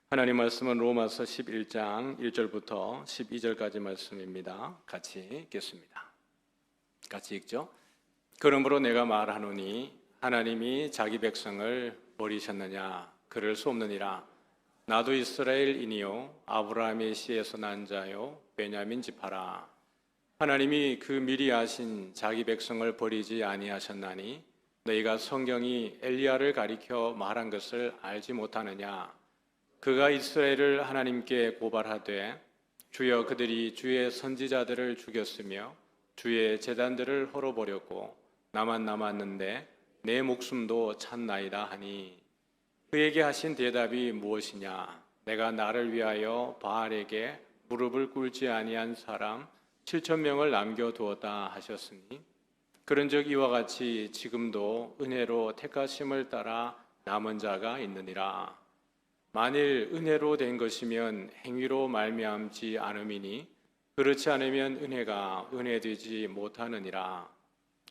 하나님 말씀은 로마서 11장 1절부터 12절까지 말씀입니다. 같이 읽겠습니다. 같이 읽죠. 그러므로 내가 말하노니 하나님이 자기 백성을 버리셨느냐? 그럴 수 없느니라. 나도 이스라엘이니요 아브라함의 씨에서 난 자요 베냐민 지파라. 하나님이 그 미리 아신 자기 백성을 버리지 아니하셨나니 너희가 성경이 엘리야를 가리켜 말한 것을 알지 못하느냐? 그가 이스라엘을 하나님께 고발하되 주여 그들이 주의 선지자들을 죽였으며 주의 제단들을 헐어버렸고 나만 남았는데 내 목숨도 찼나이다 하니 그에게 하신 대답이 무엇이냐? 내가 나를 위하여 바알에게 무릎을 꿇지 아니한 사람 7,000명을 남겨두었다 하셨으니 그런즉 이와 같이 지금도 은혜로 택하심을 따라 남은 자가 있느니라. 만일 은혜로 된 것이면 행위로 말미암지 않음이니 그렇지 않으면 은혜가 은혜되지 못하느니라.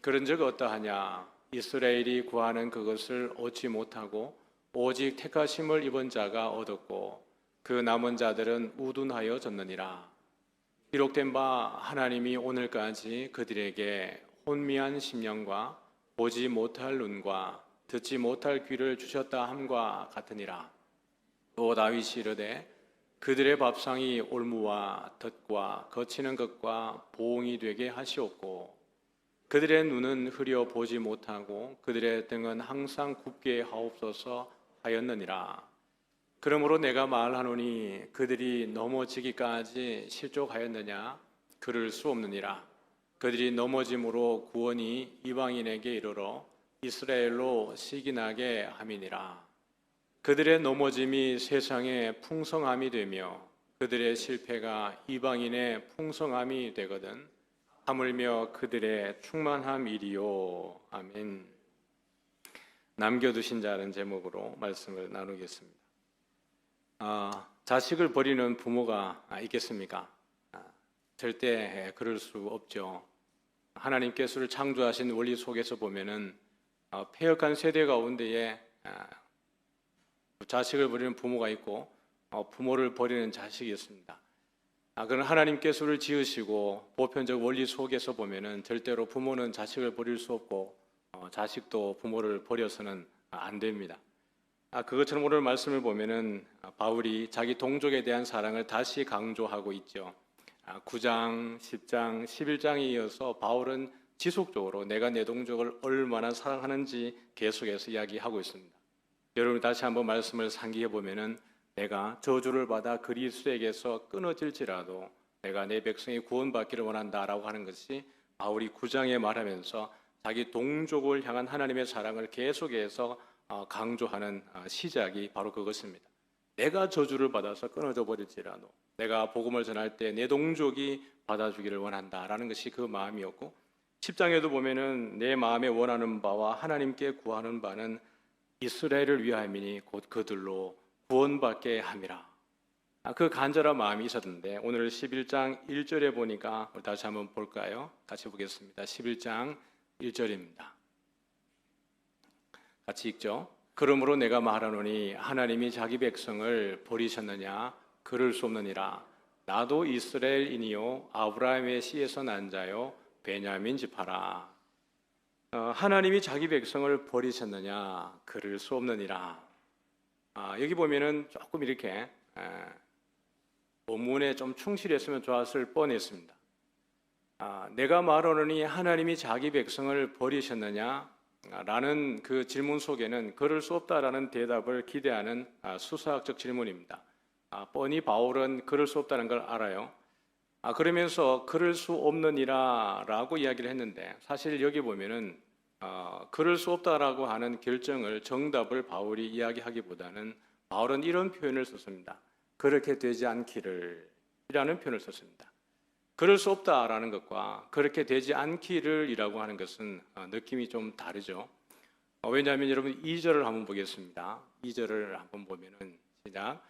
그런즉 어떠하냐? 이스라엘이 구하는 그것을 얻지 못하고 오직 택하심을 입은 자가 얻었고 그 남은 자들은 우둔하여 졌느니라. 기록된 바 하나님이 오늘까지 그들에게 혼미한 심령과 보지 못할 눈과 듣지 못할 귀를 주셨다 함과 같으니라. 또 다윗이 이르되 그들의 밥상이 올무와 덫과 거치는 것과 보응이 되게 하시옵고 그들의 눈은 흐려 보지 못하고 그들의 등은 항상 굽게 하옵소서 하였느니라. 그러므로 내가 말하노니 그들이 넘어지기까지 실족하였느냐? 그럴 수 없느니라. 그들이 넘어짐으로 구원이 이방인에게 이르러 이스라엘로 시기나게 함이니라. 그들의 넘어짐이 세상의 풍성함이 되며 그들의 실패가 이방인의 풍성함이 되거든 하물며 그들의 충만함이리요. 아멘. 남겨두신 자라는 제목으로 말씀을 나누겠습니다. 자식을 버리는 부모가 있겠습니까? 절대 그럴 수 없죠. 하나님께서 창조하신 원리 속에서 보면은 패역한 세대 가운데에 자식을 버리는 부모가 있고 부모를 버리는 자식이 있습니다. 그런 하나님께서를 지으시고 보편적 원리 속에서 보면은 절대로 부모는 자식을 버릴 수 없고 자식도 부모를 버려서는 안 됩니다. 그것처럼 오늘 말씀을 보면은 바울이 자기 동족에 대한 사랑을 다시 강조하고 있죠. 9장, 10장, 11장에 이어서 바울은 지속적으로 내가 내 동족을 얼마나 사랑하는지 계속해서 이야기하고 있습니다. 여러분 다시 한번 말씀을 상기해 보면은 내가 저주를 받아 그리스도에게서 끊어질지라도 내가 내 백성이 구원받기를 원한다라고 하는 것이 바울이 9장에 말하면서 자기 동족을 향한 하나님의 사랑을 계속해서 강조하는 시작이 바로 그것입니다. 내가 저주를 받아서 끊어져 버릴지라도 내가 복음을 전할 때 내 동족이 받아주기를 원한다라는 것이 그 마음이었고 10장에도 보면은 내 마음에 원하는 바와 하나님께 구하는 바는 이스라엘을 위함이니 곧 그들로 구원받게 함이라. 그 간절한 마음이 있었는데 오늘 11장 1절에 보니까 다시 한번 볼까요? 같이 보겠습니다. 11장 1절입니다. 같이 읽죠. 그러므로 내가 말하노니 하나님이 자기 백성을 버리셨느냐? 그럴 수 없느니라. 나도 이스라엘이니요 아브라함의 씨에서 난 자요 베냐민 지파라. 하나님이 자기 백성을 버리셨느냐? 그럴 수 없느니라. 여기 보면은 조금 이렇게 본문에 좀 충실했으면 좋았을 뻔했습니다. 내가 말하노니 하나님이 자기 백성을 버리셨느냐? 라는 그 질문 속에는 그럴 수 없다라는 대답을 기대하는 수사학적 질문입니다. 뻔히 바울은 그럴 수 없다는 걸 알아요. 그러면서 그럴 수 없느니라 라고 이야기를 했는데 사실 여기 보면은 그럴 수 없다라고 하는 결정을 정답을 바울이 이야기하기보다는 바울은 이런 표현을 썼습니다. 그렇게 되지 않기를 이라는 표현을 썼습니다. 그럴 수 없다라는 것과 그렇게 되지 않기를 이라고 하는 것은 느낌이 좀 다르죠. 왜냐하면 여러분 2절을 한번 보겠습니다. 2절을 한번 보면은 시작.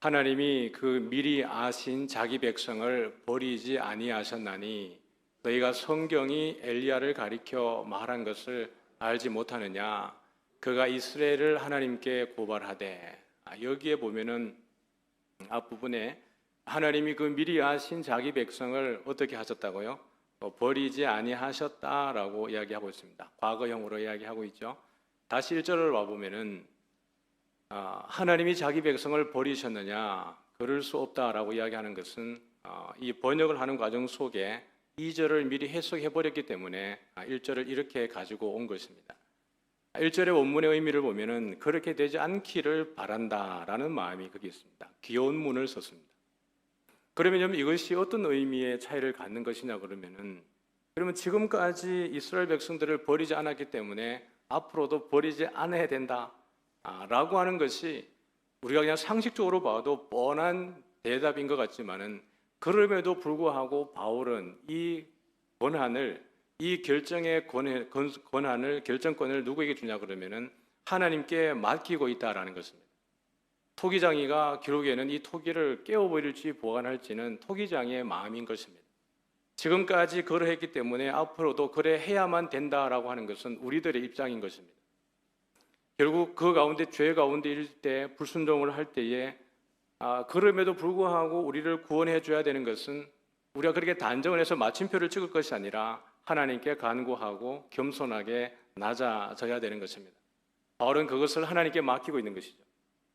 하나님이 그 미리 아신 자기 백성을 버리지 아니하셨나니 너희가 성경이 엘리야를 가리켜 말한 것을 알지 못하느냐? 그가 이스라엘을 하나님께 고발하되 여기에 보면은 앞부분에 하나님이 그 미리 아신 자기 백성을 어떻게 하셨다고요? 버리지 아니하셨다라고 이야기하고 있습니다. 과거형으로 이야기하고 있죠. 다시 1절을 와보면은 하나님이 자기 백성을 버리셨느냐? 그럴 수 없다라고 이야기하는 것은 이 번역을 하는 과정 속에 2절을 미리 해석해 버렸기 때문에 1절을 이렇게 가지고 온 것입니다. 1절의 원문의 의미를 보면은 그렇게 되지 않기를 바란다라는 마음이 거기 있습니다. 귀여운 문을 썼습니다. 그러면 이것이 어떤 의미의 차이를 갖는 것이냐 그러면 지금까지 이스라엘 백성들을 버리지 않았기 때문에 앞으로도 버리지 않아야 된다라고 하는 것이 우리가 그냥 상식적으로 봐도 뻔한 대답인 것 같지만은 그럼에도 불구하고 바울은 이 권한을 이 결정의 권한을 결정권을 누구에게 주냐 그러면은 하나님께 맡기고 있다라는 것입니다. 토기장이가 결국에는 이 토기를 깨워버릴지 보관할지는 토기장의 마음인 것입니다. 지금까지 그러했기 때문에 앞으로도 그래 해야만 된다라고 하는 것은 우리들의 입장인 것입니다. 결국 그 가운데 죄 가운데일 때 불순종을 할 때에 그럼에도 불구하고 우리를 구원해 줘야 되는 것은 우리가 그렇게 단정을 해서 마침표를 찍을 것이 아니라 하나님께 간구하고 겸손하게 낮아져야 되는 것입니다. 바울은 그것을 하나님께 맡기고 있는 것이죠.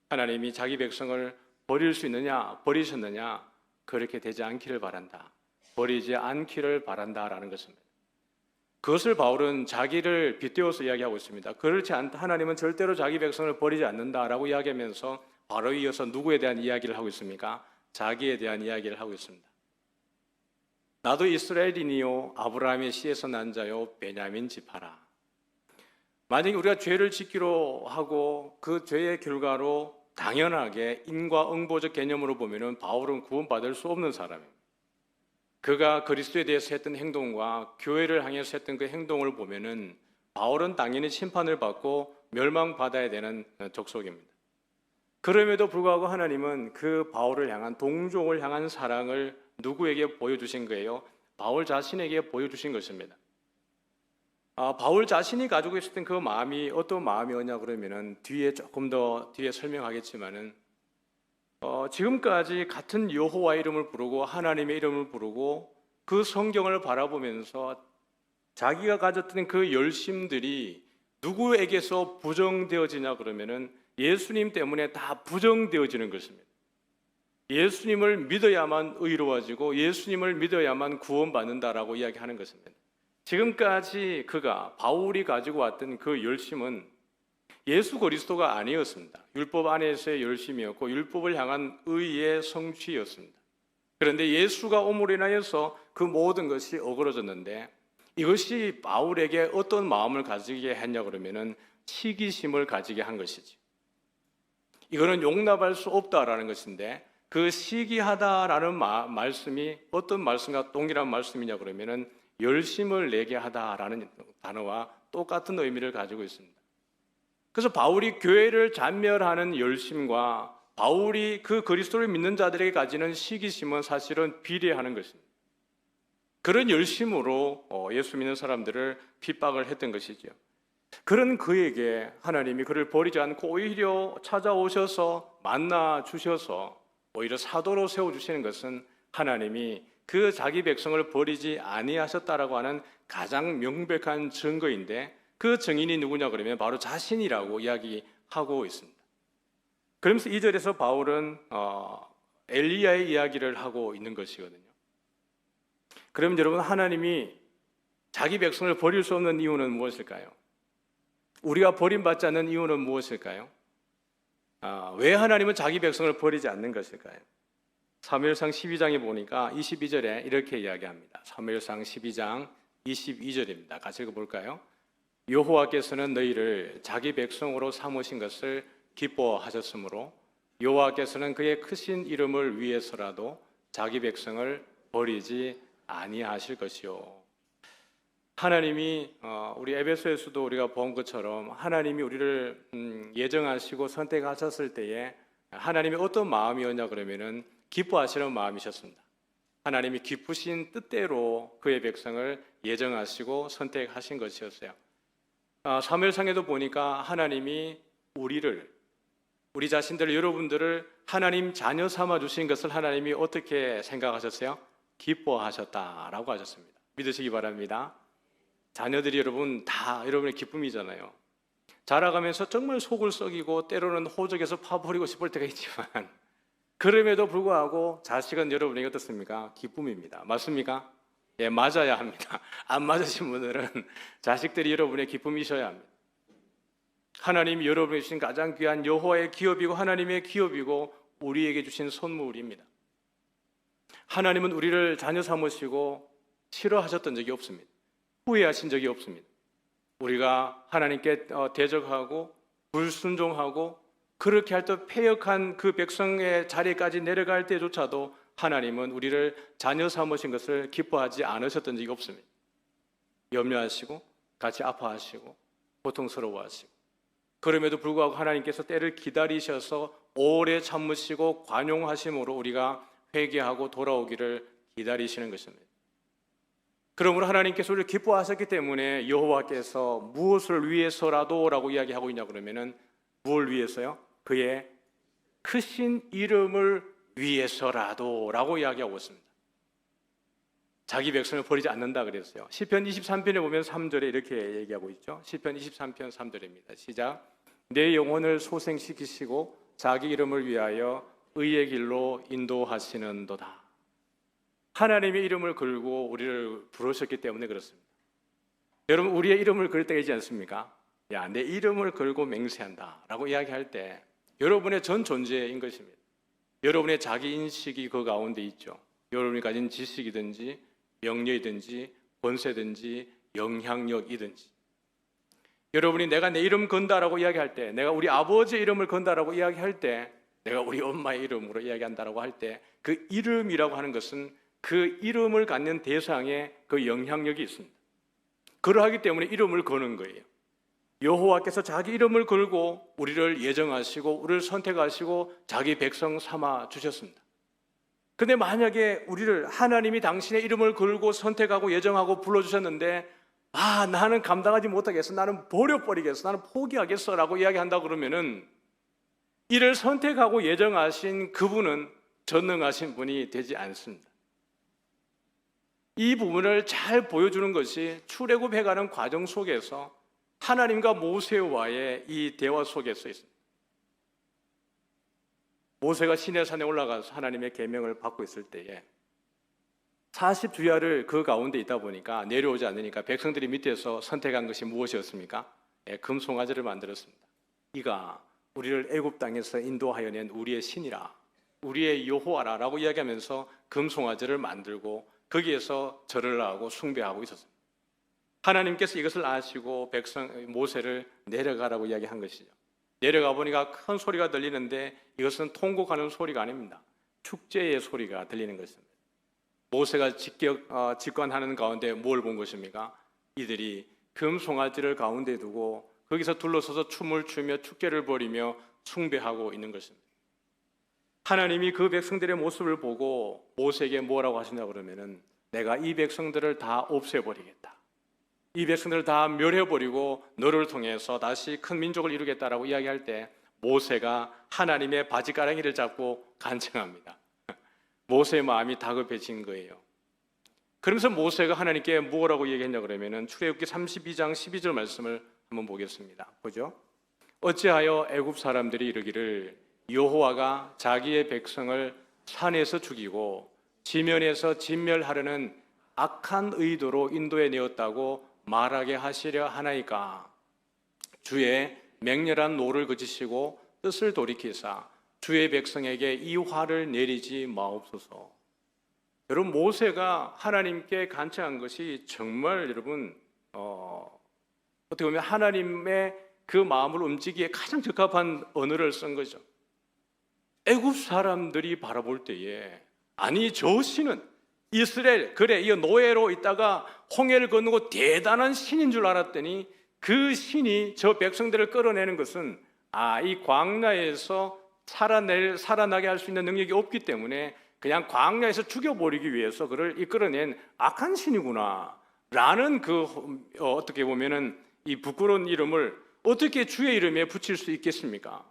하나님이 자기 백성을 버릴 수 있느냐, 버리셨느냐, 그렇게 되지 않기를 바란다. 버리지 않기를 바란다라는 것입니다. 그것을 바울은 자기를 빗대어서 이야기하고 있습니다. 그렇지 않다. 하나님은 절대로 자기 백성을 버리지 않는다라고 이야기하면서 바로 이어서 누구에 대한 이야기를 하고 있습니까? 자기에 대한 이야기를 하고 있습니다. 나도 이스라엘인이요 아브라함의 씨에서 난 자요 베냐민 지파라. 만약에 우리가 죄를 짓기로 하고 그 죄의 결과로 당연하게 인과응보적 개념으로 보면은 바울은 구원받을 수 없는 사람입니다. 그가 그리스도에 대해서 했던 행동과 교회를 향해서 했던 그 행동을 보면은 바울은 당연히 심판을 받고 멸망받아야 되는 족속입니다. 그럼에도 불구하고 하나님은 그 바울을 향한 동족을 향한 사랑을 누구에게 보여주신 거예요? 바울 자신에게 보여주신 것입니다. 바울 자신이 가지고 있었던 그 마음이 어떤 마음이었냐 그러면은 뒤에 조금 더 뒤에 설명하겠지만은 지금까지 같은 여호와 이름을 부르고 하나님의 이름을 부르고 그 성경을 바라보면서 자기가 가졌던 그 열심들이 누구에게서 부정되어지냐 그러면은 예수님 때문에 다 부정되어지는 것입니다. 예수님을 믿어야만 의로워지고 예수님을 믿어야만 구원받는다라고 이야기하는 것입니다. 지금까지 바울이 가지고 왔던 그 열심은 예수 그리스도가 아니었습니다. 율법 안에서의 열심이었고 율법을 향한 의의 성취였습니다. 그런데 예수가 오므로 인하여서 그 모든 것이 어그러졌는데 이것이 바울에게 어떤 마음을 가지게 했냐 그러면은 시기심을 가지게 한 것이죠. 이거는 용납할 수 없다라는 것인데 그 시기하다라는 말씀이 어떤 말씀과 동일한 말씀이냐 그러면은 열심을 내게 하다라는 단어와 똑같은 의미를 가지고 있습니다. 그래서 바울이 교회를 잔멸하는 열심과 바울이 그 그리스도를 믿는 자들에게 가지는 시기심은 사실은 비례하는 것입니다. 그런 열심으로 예수 믿는 사람들을 핍박을 했던 것이죠. 그런 그에게 하나님이 그를 버리지 않고 오히려 찾아오셔서 만나 주셔서 오히려 사도로 세워주시는 것은 하나님이 그 자기 백성을 버리지 아니하셨다라고 하는 가장 명백한 증거인데 그 증인이 누구냐 그러면 바로 자신이라고 이야기하고 있습니다. 그러면서 2절에서 바울은 엘리야의 이야기를 하고 있는 것이거든요. 그러면 여러분 하나님이 자기 백성을 버릴 수 없는 이유는 무엇일까요? 우리가 버림받지 않는 이유는 무엇일까요? 왜 하나님은 자기 백성을 버리지 않는 것일까요? 사무엘상 12장에 보니까 22절에 이렇게 이야기합니다. 사무엘상 12장 22절입니다. 같이 읽어볼까요? 여호와께서는 너희를 자기 백성으로 삼으신 것을 기뻐하셨으므로 여호와께서는 그의 크신 이름을 위해서라도 자기 백성을 버리지 아니하실 것이요. 하나님이 우리 에베소에서도 우리가 본 것처럼 하나님이 우리를 예정하시고 선택하셨을 때에 하나님이 어떤 마음이었냐 그러면은 기뻐하시는 마음이셨습니다. 하나님이 기쁘신 뜻대로 그의 백성을 예정하시고 선택하신 것이었어요. 사무엘상에도 보니까 하나님이 우리를 우리 자신들 여러분들을 하나님 자녀 삼아 주신 것을 하나님이 어떻게 생각하셨어요? 기뻐하셨다라고 하셨습니다. 믿으시기 바랍니다. 자녀들이 여러분 다 여러분의 기쁨이잖아요. 자라가면서 정말 속을 썩이고 때로는 호적에서 파버리고 싶을 때가 있지만 그럼에도 불구하고 자식은 여러분에게 어떻습니까? 기쁨입니다. 맞습니까? 예, 맞아야 합니다. 안 맞으신 분들은 자식들이 여러분의 기쁨이셔야 합니다. 하나님이 여러분에게 주신 가장 귀한 여호와의 기업이고 하나님의 기업이고 우리에게 주신 선물입니다. 하나님은 우리를 자녀 삼으시고 싫어하셨던 적이 없습니다. 후회하신 적이 없습니다. 우리가 하나님께 대적하고 불순종하고 그렇게 할 때 패역한 그 백성의 자리까지 내려갈 때조차도 하나님은 우리를 자녀 삼으신 것을 기뻐하지 않으셨던 적이 없습니다. 염려하시고 같이 아파하시고 고통스러워하시고 그럼에도 불구하고 하나님께서 때를 기다리셔서 오래 참으시고 관용하심으로 우리가 회개하고 돌아오기를 기다리시는 것입니다. 그러므로 하나님께서 우리를 기뻐하셨기 때문에 여호와께서 무엇을 위해서라도 라고 이야기하고 있냐 그러면은 무엇을 위해서요? 그의 크신 이름을 위해서라도 라고 이야기하고 있습니다. 자기 백성을 버리지 않는다 그랬어요. 시편 23편에 보면 3절에 이렇게 얘기하고 있죠. 시편 23편 3절입니다. 시작. 내 영혼을 소생시키시고 자기 이름을 위하여 의의 길로 인도하시는도다. 하나님의 이름을 걸고 우리를 부르셨기 때문에 그렇습니다. 여러분 우리의 이름을 걸 때가 있지 않습니까? 야, 내 이름을 걸고 맹세한다 라고 이야기할 때 여러분의 전 존재인 것입니다. 여러분의 자기 인식이 그 가운데 있죠. 여러분이 가진 지식이든지 명예이든지 권세든지 영향력이든지 여러분이 내가 내 이름 건다라고 이야기할 때 내가 우리 아버지의 이름을 건다라고 이야기할 때 내가 우리 엄마의 이름으로 이야기한다라고 할 때 그 이름이라고 하는 것은 그 이름을 갖는 대상에 그 영향력이 있습니다. 그러하기 때문에 이름을 거는 거예요. 여호와께서 자기 이름을 걸고 우리를 예정하시고 우리를 선택하시고 자기 백성 삼아 주셨습니다. 근데 만약에 우리를 하나님이 당신의 이름을 걸고 선택하고 예정하고 불러주셨는데 나는 감당하지 못하겠어, 나는 버려버리겠어, 나는 포기하겠어 라고 이야기한다 그러면은 이를 선택하고 예정하신 그분은 전능하신 분이 되지 않습니다. 이 부분을 잘 보여주는 것이 출애굽해가는 과정 속에서 하나님과 모세와의 이 대화 속에서 있습니다. 모세가 시내산에 올라가서 하나님의 계명을 받고 있을 때에 40주야를 그 가운데 있다 보니까 내려오지 않으니까 백성들이 밑에서 선택한 것이 무엇이었습니까? 금송아지를 만들었습니다. 이가 우리를 애굽 땅에서 인도하여 낸 우리의 신이라, 우리의 여호와라 라고 이야기하면서 금송아지를 만들고 거기에서 절을 하고 숭배하고 있었습니다. 하나님께서 이것을 아시고 모세를 내려가라고 이야기한 것이죠. 내려가 보니까 큰 소리가 들리는데 이것은 통곡하는 소리가 아닙니다. 축제의 소리가 들리는 것입니다. 모세가 직관하는 가운데 뭘 본 것입니까? 이들이 금송아지를 가운데 두고 거기서 둘러서서 춤을 추며 축제를 벌이며 숭배하고 있는 것입니다. 하나님이 그 백성들의 모습을 보고 모세에게 뭐라고 하시냐 그러면은 내가 이 백성들을 다 없애버리겠다. 이 백성들을 다 멸해버리고 너를 통해서 다시 큰 민족을 이루겠다라고 이야기할 때 모세가 하나님의 바지가랑이를 잡고 간청합니다. 모세의 마음이 다급해진 거예요. 그러면서 모세가 하나님께 뭐라고 얘기했냐 그러면은 출애굽기 32장 12절 말씀을 한번 보겠습니다. 보죠. 어찌하여 애굽 사람들이 이르기를 여호와가 자기의 백성을 산에서 죽이고 지면에서 진멸하려는 악한 의도로 인도해 내었다고 말하게 하시려 하나이까. 주의 맹렬한 노를 그치시고 뜻을 돌이키사 주의 백성에게 이 화를 내리지 마옵소서. 여러분 모세가 하나님께 간청한 것이 정말 여러분 어떻게 보면 하나님의 그 마음을 움직이기에 가장 적합한 언어를 쓴 거죠. 애굽 사람들이 바라볼 때에 아니 저 신은 이스라엘 그래 이 노예로 있다가 홍해를 건너고 대단한 신인 줄 알았더니 그 신이 저 백성들을 끌어내는 것은 이 광야에서 살아나게 할 수 있는 능력이 없기 때문에 그냥 광야에서 죽여버리기 위해서 그를 이끌어낸 악한 신이구나 라는 어떻게 보면은 이 부끄러운 이름을 어떻게 주의 이름에 붙일 수 있겠습니까?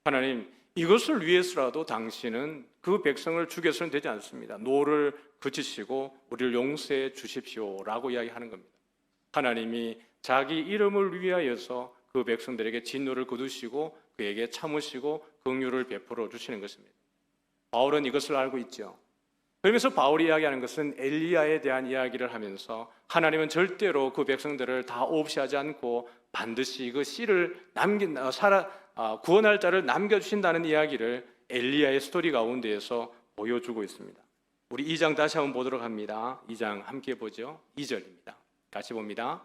하나님, 이것을 위해서라도 당신은 그 백성을 죽여서는 되지 않습니다. 노를 그치시고 우리를 용서해 주십시오라고 이야기하는 겁니다. 하나님이 자기 이름을 위하여서 그 백성들에게 진노를 거두시고 그에게 참으시고 긍휼을 베풀어 주시는 것입니다. 바울은 이것을 알고 있죠. 그러면서 바울이 이야기하는 것은 엘리야에 대한 이야기를 하면서 하나님은 절대로 그 백성들을 다 없이하지 않고 반드시 그 씨를 구원할 자를 남겨주신다는 이야기를 엘리야의 스토리 가운데에서 보여주고 있습니다. 우리 2장 다시 한번 보도록 합니다. 2장 함께 보죠. 2절입니다. 같이 봅니다.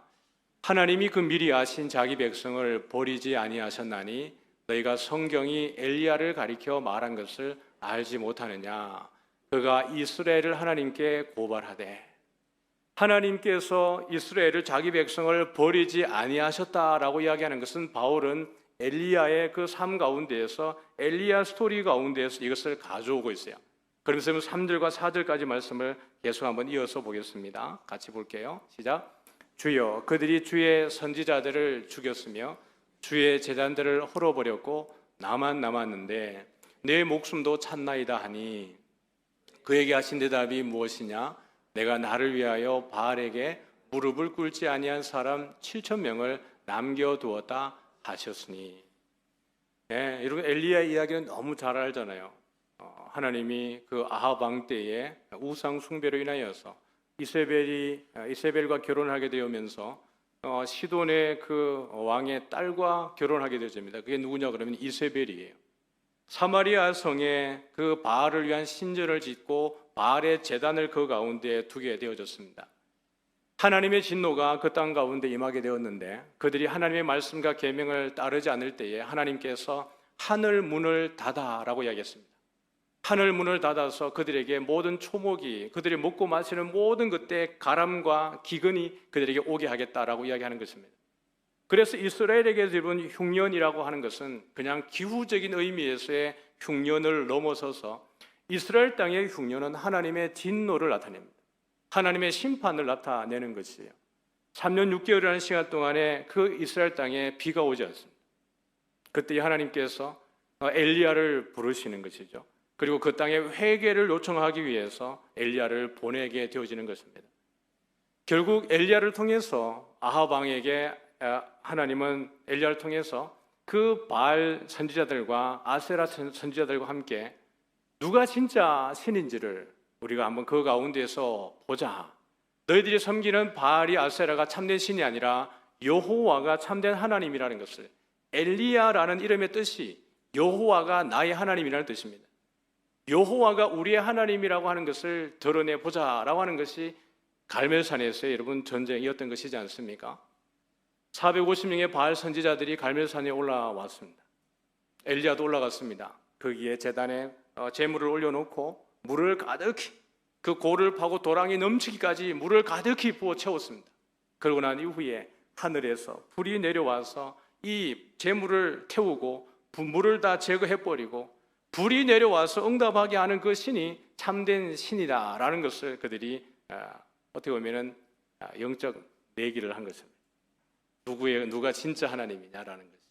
하나님이 그 미리 아신 자기 백성을 버리지 아니하셨나니 너희가 성경이 엘리야를 가리켜 말한 것을 알지 못하느냐. 그가 이스라엘을 하나님께 고발하되, 하나님께서 이스라엘을 자기 백성을 버리지 아니하셨다라고 이야기하는 것은 바울은 엘리야의 그 삶 가운데에서 엘리야 스토리 가운데에서 이것을 가져오고 있어요. 그러면서 3절과 4절까지 말씀을 계속 한번 이어서 보겠습니다. 같이 볼게요. 시작. 주여, 그들이 주의 선지자들을 죽였으며 주의 제단들을 헐어버렸고 나만 남았는데 내 목숨도 찾나이다 하니 그에게 하신 대답이 무엇이냐? 내가 나를 위하여 바알에게 무릎을 꿇지 아니한 사람 7,000명을 남겨두었다 하셨으니. 네, 여러분 엘리야의 이야기는 너무 잘 알잖아요. 하나님이 그 아합 왕 때에 우상 숭배로 인하여서 이세벨과 결혼하게 되면서 시돈의 그 왕의 딸과 결혼하게 되집니다. 그게 누구냐 그러면 이세벨이에요. 사마리아 성에 그 바알을 위한 신전을 짓고 바알의 제단을 그 가운데 두게 되어졌습니다. 하나님의 진노가 그 땅 가운데 임하게 되었는데 그들이 하나님의 말씀과 계명을 따르지 않을 때에 하나님께서 하늘 문을 닫아라고 이야기했습니다. 하늘 문을 닫아서 그들에게 모든 초목이, 그들이 먹고 마시는 모든 그때 가람과 기근이 그들에게 오게 하겠다라고 이야기하는 것입니다. 그래서 이스라엘에게 입은 흉년이라고 하는 것은 그냥 기후적인 의미에서의 흉년을 넘어서서 이스라엘 땅의 흉년은 하나님의 진노를 나타냅니다. 하나님의 심판을 나타내는 것이에요. 3년 6개월이라는 시간 동안에 그 이스라엘 땅에 비가 오지 않습니다. 그때 하나님께서 엘리야를 부르시는 것이죠. 그리고 그 땅에 회개를 요청하기 위해서 엘리야를 보내게 되어지는 것입니다. 결국 엘리야를 통해서 아합 왕에게 하나님은 엘리야를 통해서 그 바알 선지자들과 아세라 선지자들과 함께 누가 진짜 신인지를 우리가 한번 그 가운데서 보자. 너희들이 섬기는 바알이 아세라가 참된 신이 아니라 여호와가 참된 하나님이라는 것을, 엘리야라는 이름의 뜻이 여호와가 나의 하나님이라는 뜻입니다. 여호와가 우리의 하나님이라고 하는 것을 드러내보자라고 하는 것이 갈멜산에서의 여러분 전쟁이었던 것이지 않습니까? 450명의 바알 선지자들이 갈멜산에 올라왔습니다. 엘리야도 올라갔습니다. 거기에 제단에 제물을 올려놓고 물을 가득히, 그 고를 파고 도랑이 넘치기까지 물을 가득히 부어 채웠습니다. 그러고 난 이후에 하늘에서 불이 내려와서 이 제물을 태우고 물을 다 제거해버리고 불이 내려와서 응답하게 하는 그 신이 참된 신이다라는 것을 그들이 어떻게 보면은 영적 내기를 한 것입니다. 누가 진짜 하나님이냐라는 것이.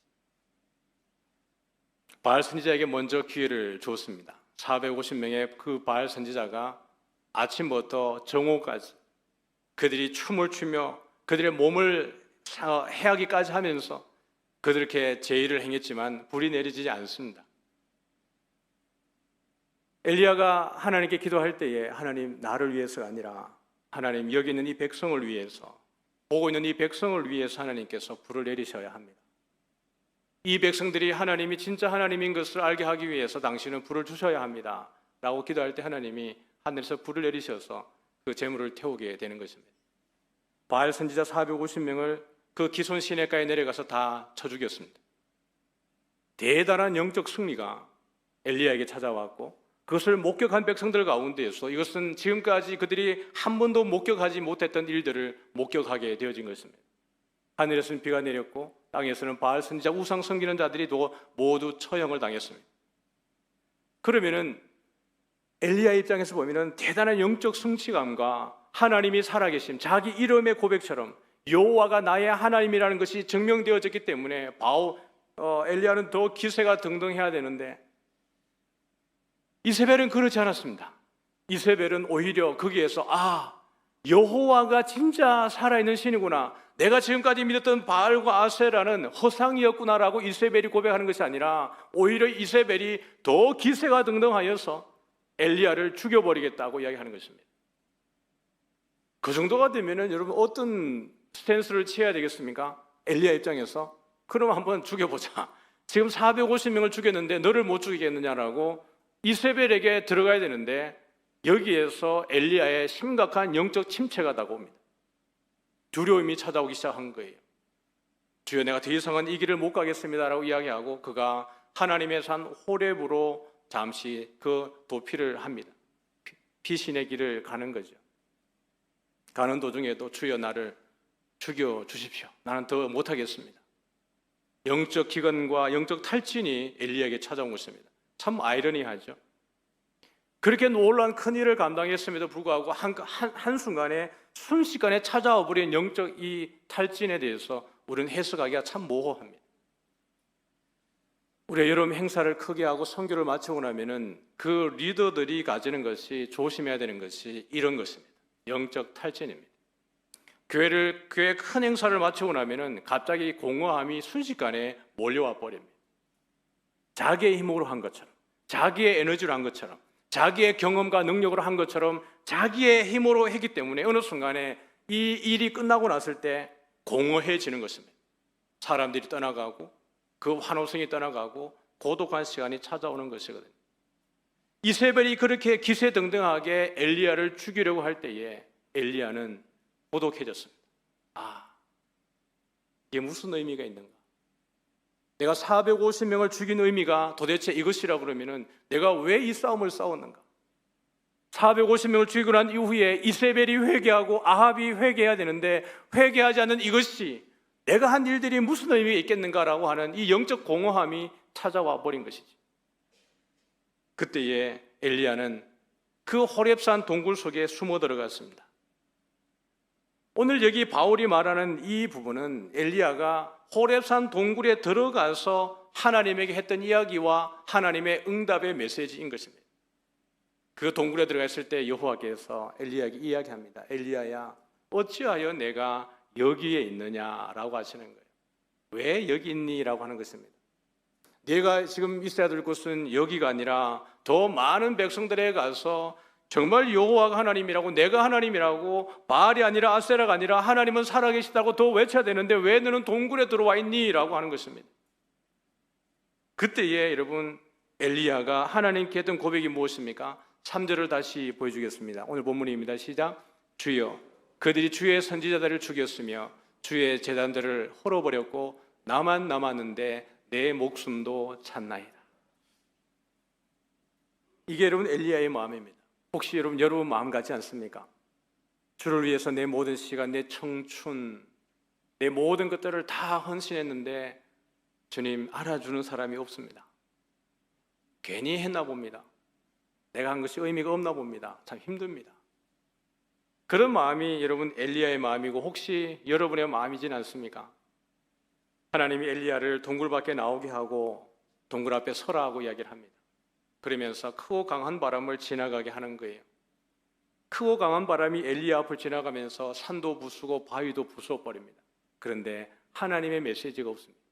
바알 선지자에게 먼저 기회를 줬습니다. 450명의 그 바알 선지자가 아침부터 정오까지 그들이 춤을 추며 그들의 몸을 해하기까지 하면서 그들께 제의를 행했지만 불이 내리지 않습니다. 엘리야가 하나님께 기도할 때에 하나님, 나를 위해서가 아니라 하나님, 여기 있는 이 백성을 위해서, 보고 있는 이 백성을 위해서 하나님께서 불을 내리셔야 합니다. 이 백성들이 하나님이 진짜 하나님인 것을 알게 하기 위해서 당신은 불을 주셔야 합니다 라고 기도할 때 하나님이 하늘에서 불을 내리셔서 그 제물을 태우게 되는 것입니다. 바알 선지자 450명을 그 기손 시내가에 내려가서 다 쳐 죽였습니다. 대단한 영적 승리가 엘리야에게 찾아왔고 그것을 목격한 백성들 가운데에서 이것은 지금까지 그들이 한 번도 목격하지 못했던 일들을 목격하게 되어진 것입니다. 하늘에서는 비가 내렸고 땅에서는 바알 선지자 우상 섬기는 자들이 모두 처형을 당했습니다. 그러면은 엘리야 입장에서 보면은 대단한 영적 성취감과 하나님이 살아계심, 자기 이름의 고백처럼 여호와가 나의 하나님이라는 것이 증명되어졌기 때문에 엘리야는 더 기세가 등등해야 되는데 이세벨은 그렇지 않았습니다. 이세벨은 오히려 거기에서 여호와가 진짜 살아있는 신이구나, 내가 지금까지 믿었던 바알과 아세라는 허상이었구나라고 이세벨이 고백하는 것이 아니라 오히려 이세벨이 더 기세가 등등하여서 엘리야를 죽여버리겠다고 이야기하는 것입니다. 그 정도가 되면은 여러분 어떤 스탠스를 취해야 되겠습니까? 엘리야 입장에서 그럼 한번 죽여보자, 지금 450명을 죽였는데 너를 못 죽이겠느냐라고 이세벨에게 들어가야 되는데 여기에서 엘리야의 심각한 영적 침체가 다가옵니다. 두려움이 찾아오기 시작한 거예요. 주여, 내가 더 이상은 이 길을 못 가겠습니다라고 이야기하고 그가 하나님의 산 호렙으로 잠시 그 도피를 합니다. 피신의 길을 가는 거죠. 가는 도중에도 주여 나를 죽여주십시오, 나는 더 못하겠습니다. 영적 기근과 영적 탈진이 엘리야에게 찾아온 것입니다. 참 아이러니하죠. 그렇게 놀라운 큰 일을 감당했음에도 불구하고 한순간에 순식간에 찾아와 버린 영적 이 탈진에 대해서 우리는 해석하기가 참 모호합니다. 우리가 여름 행사를 크게 하고 선교를 마치고 나면은 그 리더들이 가지는 것이, 조심해야 되는 것이 이런 것입니다. 영적 탈진입니다. 교회 큰 행사를 마치고 나면은 갑자기 공허함이 순식간에 몰려와 버립니다. 자기의 힘으로 한 것처럼, 자기의 에너지로 한 것처럼, 자기의 경험과 능력으로 한 것처럼 자기의 힘으로 했기 때문에 어느 순간에 이 일이 끝나고 났을 때 공허해지는 것입니다. 사람들이 떠나가고 그 환호성이 떠나가고 고독한 시간이 찾아오는 것이거든요. 이세벨이 그렇게 기세등등하게 엘리야를 죽이려고 할 때에 엘리야는 고독해졌습니다. 이게 무슨 의미가 있는가? 내가 450명을 죽인 의미가 도대체 이것이라 그러면은 내가 왜 이 싸움을 싸웠는가? 450명을 죽이고 난 이후에 이세벨이 회개하고 아합이 회개해야 되는데 회개하지 않는 이것이 내가 한 일들이 무슨 의미가 있겠는가라고 하는 이 영적 공허함이 찾아와 버린 것이지. 그때에 엘리야는 그 호렙산 동굴 속에 숨어 들어갔습니다. 오늘 여기 바울이 말하는 이 부분은 엘리야가 호렙산 동굴에 들어가서 하나님에게 했던 이야기와 하나님의 응답의 메시지인 것입니다. 그 동굴에 들어갔을 때 여호와께서 엘리야에게 이야기합니다. 엘리야야, 어찌하여 내가 여기에 있느냐라고 하시는 거예요. 왜 여기 있니? 라고 하는 것입니다. 네가 지금 있어야 될 곳은 여기가 아니라 더 많은 백성들에 가서 정말 여호와가 하나님이라고, 내가 하나님이라고, 바알이 아니라 아세라가 아니라 하나님은 살아계시다고 더 외쳐야 되는데 왜 너는 동굴에 들어와 있니? 라고 하는 것입니다. 그때에 여러분 엘리야가 하나님께 했던 고백이 무엇입니까? 3절을 다시 보여주겠습니다. 오늘 본문입니다. 시작. 주여, 그들이 주의 선지자들을 죽였으며 주의 제단들을 헐어버렸고 나만 남았는데 내 목숨도 찼나이다. 이게 여러분 엘리야의 마음입니다. 혹시 여러분 마음 같지 않습니까? 주를 위해서 내 모든 시간, 내 청춘, 내 모든 것들을 다 헌신했는데 주님 알아주는 사람이 없습니다. 괜히 했나 봅니다. 내가 한 것이 의미가 없나 봅니다. 참 힘듭니다. 그런 마음이 여러분 엘리야의 마음이고 혹시 여러분의 마음이진 않습니까? 하나님이 엘리야를 동굴 밖에 나오게 하고 동굴 앞에 서라고 이야기를 합니다. 그러면서 크고 강한 바람을 지나가게 하는 거예요. 크고 강한 바람이 엘리야 앞을 지나가면서 산도 부수고 바위도 부숴버립니다. 그런데 하나님의 메시지가 없습니다.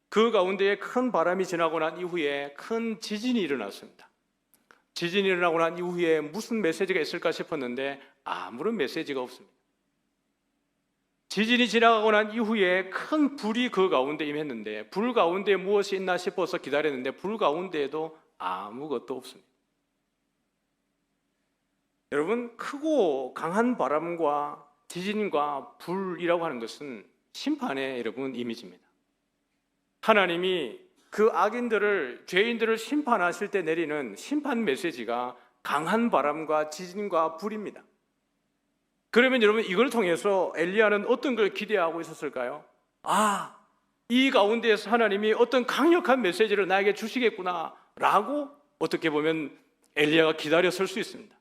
그 가운데에 큰 바람이 지나고 난 이후에 큰 지진이 일어났습니다. 지진이 일어나고 난 이후에 무슨 메시지가 있을까 싶었는데 아무런 메시지가 없습니다. 지진이 지나가고 난 이후에 큰 불이 그 가운데 임했는데 불 가운데 무엇이 있나 싶어서 기다렸는데 불 가운데에도 아무것도 없습니다. 여러분, 크고 강한 바람과 지진과 불이라고 하는 것은 심판의 여러분 이미지입니다. 하나님이 그 악인들을, 죄인들을 심판하실 때 내리는 심판 메시지가 강한 바람과 지진과 불입니다. 그러면 여러분 이걸 통해서 엘리야는 어떤 걸 기대하고 있었을까요? 이 가운데에서 하나님이 어떤 강력한 메시지를 나에게 주시겠구나 라고 어떻게 보면 엘리야가 기다렸을 수 있습니다.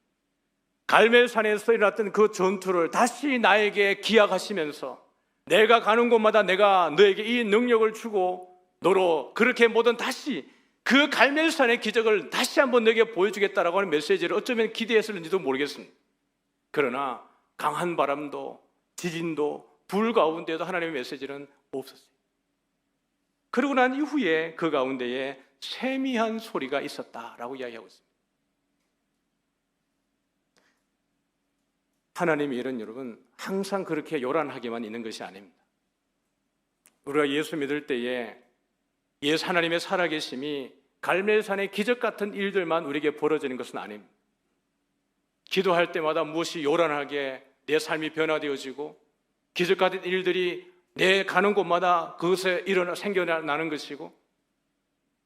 갈멜산에서 일어났던 그 전투를 다시 나에게 기약하시면서 내가 가는 곳마다 내가 너에게 이 능력을 주고 너로 그렇게 뭐든 다시 그 갈멜산의 기적을 다시 한번 너에게 보여주겠다라고 하는 메시지를 어쩌면 기대했을는지도 모르겠습니다. 그러나 강한 바람도 지진도 불 가운데도 하나님의 메시지는 없었어요. 그러고 난 이후에 그 가운데에 세미한 소리가 있었다라고 이야기하고 있습니다. 하나님의 일은 여러분 항상 그렇게 요란하게만 있는 것이 아닙니다. 우리가 예수 믿을 때에 예수 하나님의 살아계심이 갈멜산의 기적 같은 일들만 우리에게 벌어지는 것은 아닙니다. 기도할 때마다 무엇이 요란하게 내 삶이 변화되어지고 기적 같은 일들이 내 가는 곳마다 그것에 생겨나는 것이고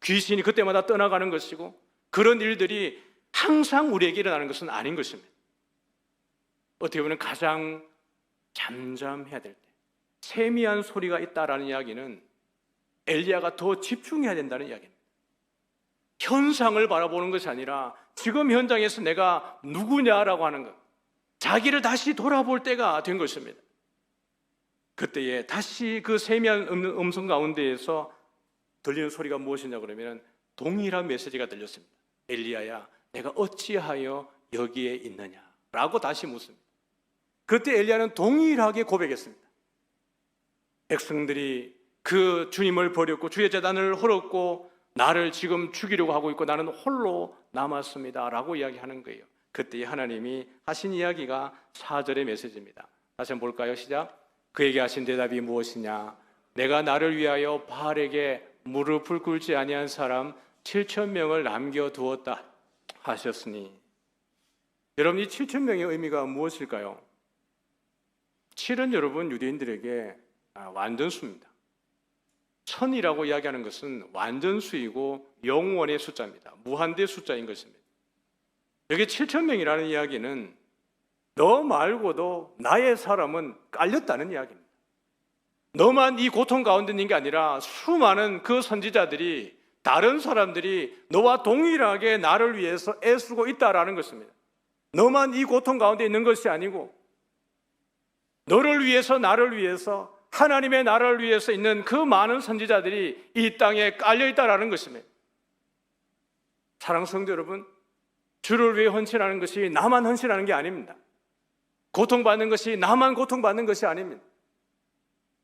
귀신이 그때마다 떠나가는 것이고 그런 일들이 항상 우리에게 일어나는 것은 아닌 것입니다. 어떻게 보면 가장 잠잠해야 될 때 세미한 소리가 있다라는 이야기는 엘리야가 더 집중해야 된다는 이야기입니다. 현상을 바라보는 것이 아니라 지금 현장에서 내가 누구냐라고 하는 것, 자기를 다시 돌아볼 때가 된 것입니다. 그때에 다시 그 세미한 음성 가운데에서 들리는 소리가 무엇이냐 그러면 동일한 메시지가 들렸습니다. 엘리야야, 내가 어찌하여 여기에 있느냐라고 다시 묻습니다. 그때 엘리야는 동일하게 고백했습니다. 백성들이 그 주님을 버렸고 주의 제단을 헐었고 나를 지금 죽이려고 하고 있고 나는 홀로 남았습니다 라고 이야기하는 거예요. 그때 하나님이 하신 이야기가 4절의 메시지입니다. 다시 한번 볼까요? 시작. 그에게 하신 대답이 무엇이냐? 내가 나를 위하여 바알에게 무릎을 꿇지 아니한 사람 7,000명을 남겨두었다 하셨으니, 여러분 이 7,000명의 의미가 무엇일까요? 7은 여러분 유대인들에게 완전수입니다. 1000이라고 이야기하는 것은 완전수이고 영원의 숫자입니다. 무한대 숫자인 것입니다. 여기 7,000명이라는 이야기는 너 말고도 나의 사람은 깔렸다는 이야기입니다. 너만 이 고통 가운데 있는 게 아니라 수많은 그 선지자들이, 다른 사람들이 너와 동일하게 나를 위해서 애쓰고 있다라는 것입니다. 너만 이 고통 가운데 있는 것이 아니고 너를 위해서, 나를 위해서, 하나님의 나라를 위해서 있는 그 많은 선지자들이 이 땅에 깔려있다라는 것입니다. 사랑하는 성도 여러분, 주를 위해 헌신하는 것이 나만 헌신하는 게 아닙니다. 고통받는 것이 나만 고통받는 것이 아닙니다.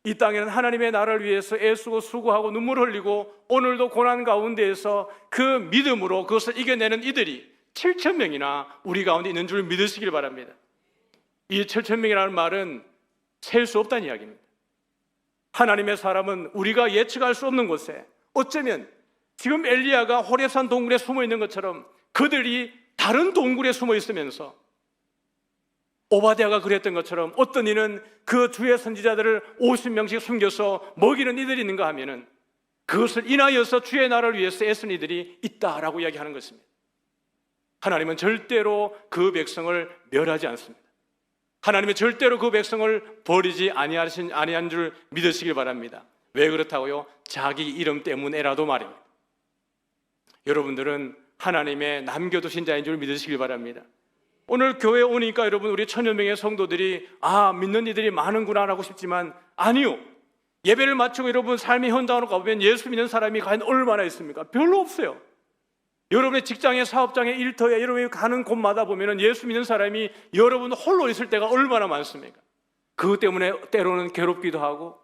이 땅에는 하나님의 나라를 위해서 애쓰고 수고하고 눈물 흘리고 오늘도 고난 가운데에서 그 믿음으로 그것을 이겨내는 이들이 7,000명이나 우리 가운데 있는 줄 믿으시길 바랍니다. 이 7,000명이라는 말은 셀 수 없다는 이야기입니다. 하나님의 사람은 우리가 예측할 수 없는 곳에, 어쩌면 지금 엘리야가 호렙산 동굴에 숨어 있는 것처럼 그들이 다른 동굴에 숨어 있으면서 오바댜가 그랬던 것처럼 어떤 이는 그 주의 선지자들을 50명씩 숨겨서 먹이는 이들이 있는가 하면은 그것을 인하여서 주의 나라를 위해서 애쓴 이들이 있다라고 이야기하는 것입니다. 하나님은 절대로 그 백성을 멸하지 않습니다. 하나님은 절대로 그 백성을 버리지 아니한 줄 믿으시길 바랍니다. 왜 그렇다고요? 자기 이름 때문에라도 말입니다. 여러분들은 하나님의 남겨두신 자인 줄 믿으시길 바랍니다. 오늘 교회에 오니까 여러분 우리 1,000여 명의 성도들이 믿는 이들이 많은구나 라고 싶지만 아니요. 예배를 마치고 여러분 삶의 현장으로 가보면 예수 믿는 사람이 과연 얼마나 있습니까? 별로 없어요. 여러분의 직장에, 사업장에, 일터에, 여러분이 가는 곳마다 보면 예수 믿는 사람이 여러분 홀로 있을 때가 얼마나 많습니까? 그것 때문에 때로는 괴롭기도 하고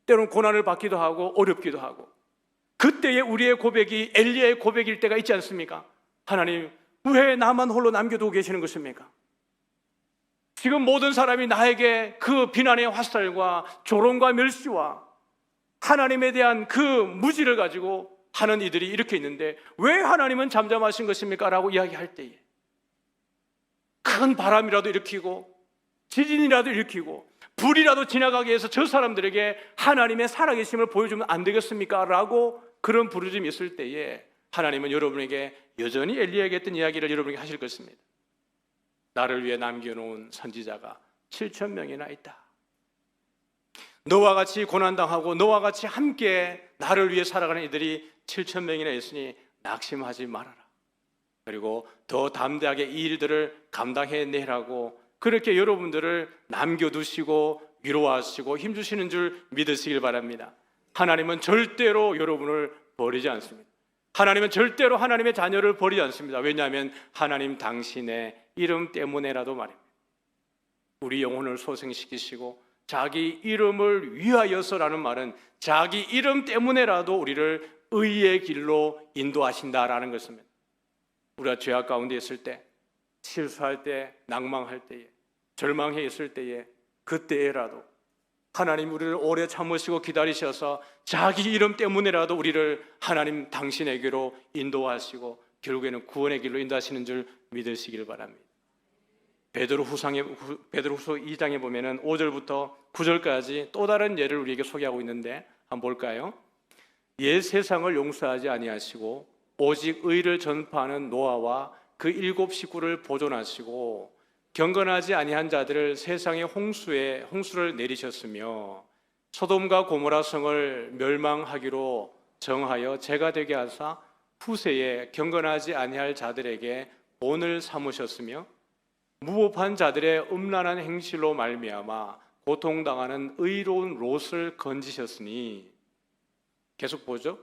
때로는 고난을 받기도 하고 어렵기도 하고, 그때의 우리의 고백이 엘리야의 고백일 때가 있지 않습니까? 하나님, 왜 나만 홀로 남겨두고 계시는 것입니까? 지금 모든 사람이 나에게 그 비난의 화살과 조롱과 멸시와 하나님에 대한 그 무지를 가지고 하는 이들이 이렇게 있는데 왜 하나님은 잠잠하신 것입니까? 라고 이야기할 때에 큰 바람이라도 일으키고 지진이라도 일으키고 불이라도 지나가게 해서 저 사람들에게 하나님의 살아계심을 보여주면 안 되겠습니까? 라고 그런 부르짐이 있을 때에 하나님은 여러분에게 여전히 엘리야에게 했던 이야기를 여러분에게 하실 것입니다. 나를 위해 남겨놓은 선지자가 7,000명이나 있다. 너와 같이 고난당하고 너와 같이 함께 나를 위해 살아가는 이들이 7,000명이나 있으니 낙심하지 말아라. 그리고 더 담대하게 이 일들을 감당해내라고 그렇게 여러분들을 남겨두시고 위로하시고 힘주시는 줄 믿으시길 바랍니다. 하나님은 절대로 여러분을 버리지 않습니다. 하나님은 절대로 하나님의 자녀를 버리지 않습니다. 왜냐하면 하나님 당신의 이름 때문에라도 말입니다. 우리 영혼을 소생시키시고 자기 이름을 위하여서라는 말은 자기 이름 때문에라도 우리를 의의 길로 인도하신다라는 것입니다. 우리가 죄악 가운데 있을 때, 실수할 때, 낭망할 때에, 절망해 있을 때에, 그때에라도 하나님 우리를 오래 참으시고 기다리셔서 자기 이름 때문에라도 우리를 하나님 당신에게로 인도하시고 결국에는 구원의 길로 인도하시는 줄 믿으시길 바랍니다. 베드로후서 2장에 보면은 5절부터 9절까지 또 다른 예를 우리에게 소개하고 있는데 한번 볼까요? 옛 세상을 용서하지 아니하시고 오직 의를 전파하는 노아와 그 7 식구를 보존하시고 경건하지 아니한 자들을 세상의 홍수를 내리셨으며 소돔과 고모라 성을 멸망하기로 정하여 죄가 되게 하사 후세에 경건하지 아니할 자들에게 본을 삼으셨으며 무법한 자들의 음란한 행실로 말미암아 고통당하는 의로운 롯을 건지셨으니, 계속 보죠.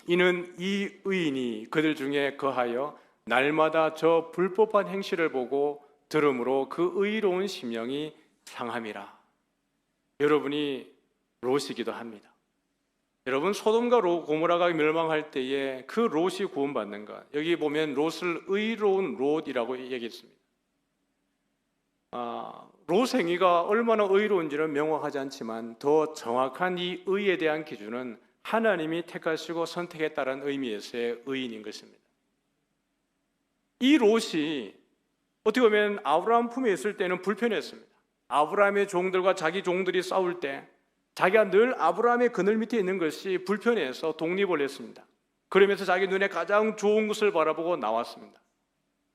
이는 이 의인이 그들 중에 거하여 날마다 저 불법한 행실을 보고 들음으로 그 의로운 심령이 상함이라. 여러분이 롯이기도 합니다. 여러분, 소돔과 고모라가 멸망할 때에 그 롯이 구원받는 것, 여기 보면 롯을 의로운 롯이라고 얘기했습니다. 롯 행위가 얼마나 의로운지는 명확하지 않지만 더 정확한 이 의에 대한 기준은 하나님이 택하시고 선택했다는 의미에서의 의인인 것입니다. 이 롯이 어떻게 보면 아브라함 품에 있을 때는 불편했습니다. 아브라함의 종들과 자기 종들이 싸울 때 자기가 늘 아브라함의 그늘 밑에 있는 것이 불편해서 독립을 했습니다. 그러면서 자기 눈에 가장 좋은 것을 바라보고 나왔습니다.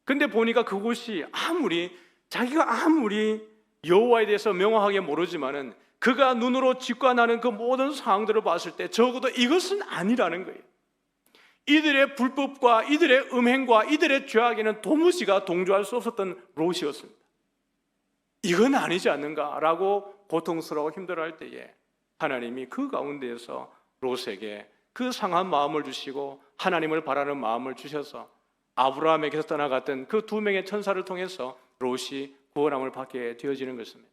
근데 보니까 그곳이 자기가 아무리 여호와에 대해서 명확하게 모르지만은 그가 눈으로 직관하는 그 모든 상황들을 봤을 때 적어도 이것은 아니라는 거예요. 이들의 불법과 이들의 음행과 이들의 죄악에는 도무지가 동조할 수 없었던 롯이었습니다. 이건 아니지 않는가라고 고통스러워 힘들어할 때에 하나님이 그 가운데에서 롯에게 그 상한 마음을 주시고 하나님을 바라는 마음을 주셔서 아브라함에게서 떠나갔던 그 2명의 천사를 통해서 롯이 구원함을 받게 되어지는 것입니다.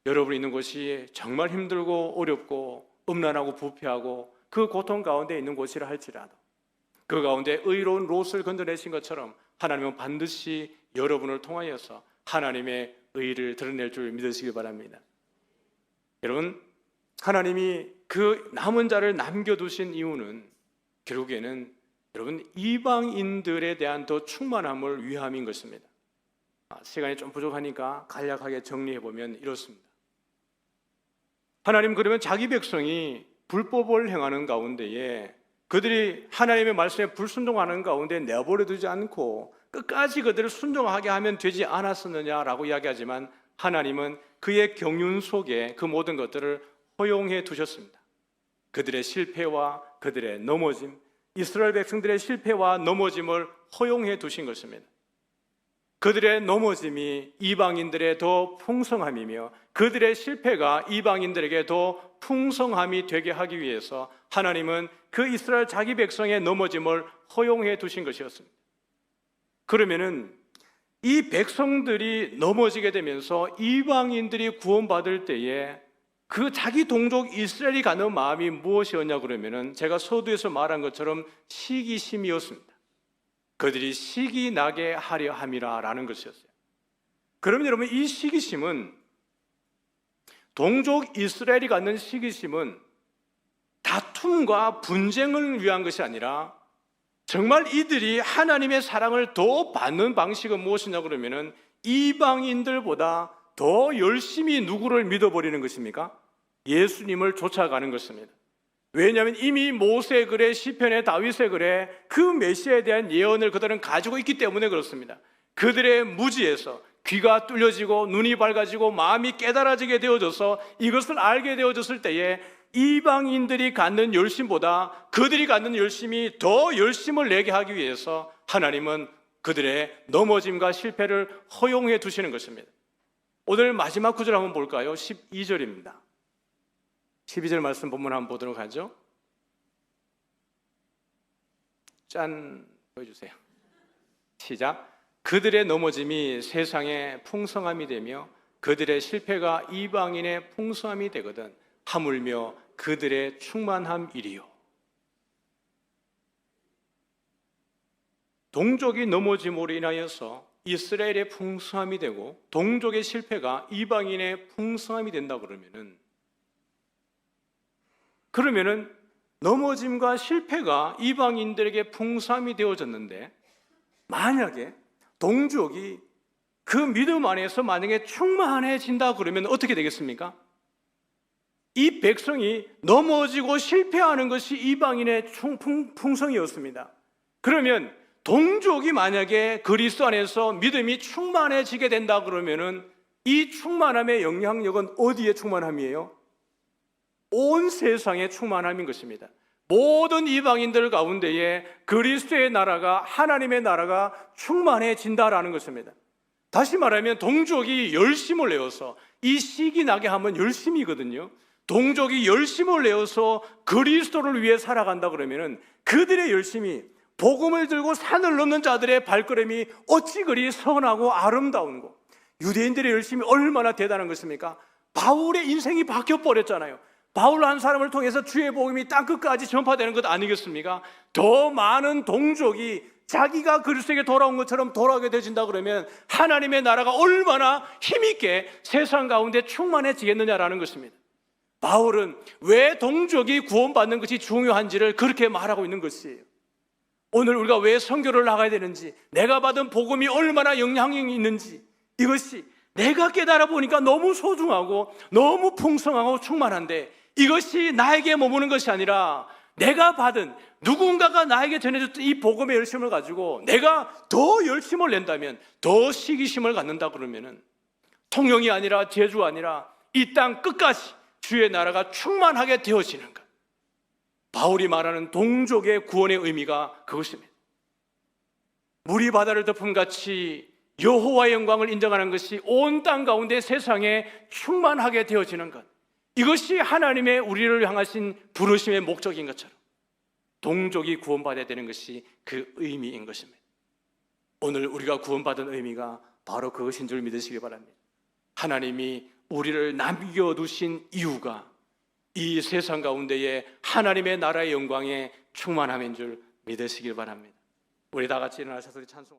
여러분이 있는 곳이 정말 힘들고 어렵고 음란하고 부패하고 그 고통 가운데 있는 곳이라 할지라도 그 가운데 의로운 롯을 건져내신 것처럼 하나님은 반드시 여러분을 통하여서 하나님의 의를 드러낼 줄 믿으시기 바랍니다. 여러분, 하나님이 그 남은 자를 남겨두신 이유는 결국에는 여러분 이방인들에 대한 더 충만함을 위함인 것입니다. 시간이 좀 부족하니까 간략하게 정리해보면 이렇습니다. 하나님 그러면 자기 백성이 불법을 행하는 가운데에 그들이 하나님의 말씀에 불순종하는 가운데 내버려 두지 않고 끝까지 그들을 순종하게 하면 되지 않았었느냐라고 이야기하지만 하나님은 그의 경륜 속에 그 모든 것들을 허용해 두셨습니다. 그들의 실패와 그들의 넘어짐, 이스라엘 백성들의 실패와 넘어짐을 허용해 두신 것입니다. 그들의 넘어짐이 이방인들의 더 풍성함이며 그들의 실패가 이방인들에게 더 풍성함이 되게 하기 위해서 하나님은 그 이스라엘 자기 백성의 넘어짐을 허용해 두신 것이었습니다. 그러면은 이 백성들이 넘어지게 되면서 이방인들이 구원받을 때에 그 자기 동족 이스라엘이 갖는 마음이 무엇이었냐 그러면은 제가 서두에서 말한 것처럼 시기심이었습니다. 그들이 시기 나게 하려 함이라라는 것이었어요. 그러면 여러분 이 시기심은 동족 이스라엘이 갖는 시기심은 다툼과 분쟁을 위한 것이 아니라 정말 이들이 하나님의 사랑을 더 받는 방식은 무엇이냐 그러면은 이방인들보다 더 열심히 누구를 믿어버리는 것입니까? 예수님을 쫓아가는 것입니다. 왜냐하면 이미 모세 글에 시편에 다윗의 글에 그 메시아에 대한 예언을 그들은 가지고 있기 때문에 그렇습니다. 그들의 무지에서 귀가 뚫려지고 눈이 밝아지고 마음이 깨달아지게 되어져서 이것을 알게 되어졌을 때에 이방인들이 갖는 열심보다 그들이 갖는 열심이 더 열심을 내게 하기 위해서 하나님은 그들의 넘어짐과 실패를 허용해 두시는 것입니다. 오늘 마지막 구절 한번 볼까요? 12절입니다. 12절 말씀 본문 한번 보도록 하죠. 짠, 보여주세요. 시작. 그들의 넘어짐이 세상의 풍성함이 되며 그들의 실패가 이방인의 풍성함이 되거든 하물며 그들의 충만함이리요. 동족이 넘어짐으로 인하여서 이스라엘의 풍성함이 되고 동족의 실패가 이방인의 풍성함이 된다 그러면은 넘어짐과 실패가 이방인들에게 풍성함이 되어졌는데, 만약에 동족이 그 믿음 안에서 만약에 충만해진다 그러면 어떻게 되겠습니까? 이 백성이 넘어지고 실패하는 것이 이방인의 풍성이었습니다. 그러면 동족이 만약에 그리스도 안에서 믿음이 충만해지게 된다 그러면은 이 충만함의 영향력은 어디에 충만함이에요? 온 세상의 충만함인 것입니다. 모든 이방인들 가운데에 그리스도의 나라가, 하나님의 나라가 충만해진다라는 것입니다. 다시 말하면 동족이 열심을 내어서, 이 시기 나게 하면 열심이거든요. 동족이 열심을 내어서 그리스도를 위해 살아간다 그러면은 그들의 열심이, 복음을 들고 산을 넘는 자들의 발걸음이 어찌 그리 선하고 아름다운고, 유대인들의 열심이 얼마나 대단한 것입니까? 바울의 인생이 바뀌어버렸잖아요. 바울 한 사람을 통해서 주의 복음이 땅끝까지 전파되는 것 아니겠습니까? 더 많은 동족이 자기가 그리스도에게 돌아온 것처럼 돌아오게 되진다 그러면 하나님의 나라가 얼마나 힘있게 세상 가운데 충만해지겠느냐라는 것입니다. 바울은 왜 동족이 구원받는 것이 중요한지를 그렇게 말하고 있는 것이에요. 오늘 우리가 왜 선교를 나가야 되는지, 내가 받은 복음이 얼마나 영향력이 있는지, 이것이 내가 깨달아 보니까 너무 소중하고 너무 풍성하고 충만한데, 이것이 나에게 머무는 것이 아니라 내가 받은, 누군가가 나에게 전해줬던 이 복음의 열심을 가지고 내가 더 열심을 낸다면, 더 시기심을 갖는다 그러면은 통영이 아니라 제주가 아니라 이 땅 끝까지 주의 나라가 충만하게 되어지는 것. 바울이 말하는 동족의 구원의 의미가 그것입니다. 물이 바다를 덮음같이 여호와의 영광을 인정하는 것이 온 땅 가운데 세상에 충만하게 되어지는 것, 이것이 하나님의 우리를 향하신 부르심의 목적인 것처럼 동족이 구원받아야 되는 것이 그 의미인 것입니다. 오늘 우리가 구원받은 의미가 바로 그것인 줄 믿으시기 바랍니다. 하나님이 우리를 남겨두신 이유가 이 세상 가운데에 하나님의 나라의 영광에 충만함인 줄 믿으시길 바랍니다. 우리 다 같이 일어나셔서 찬송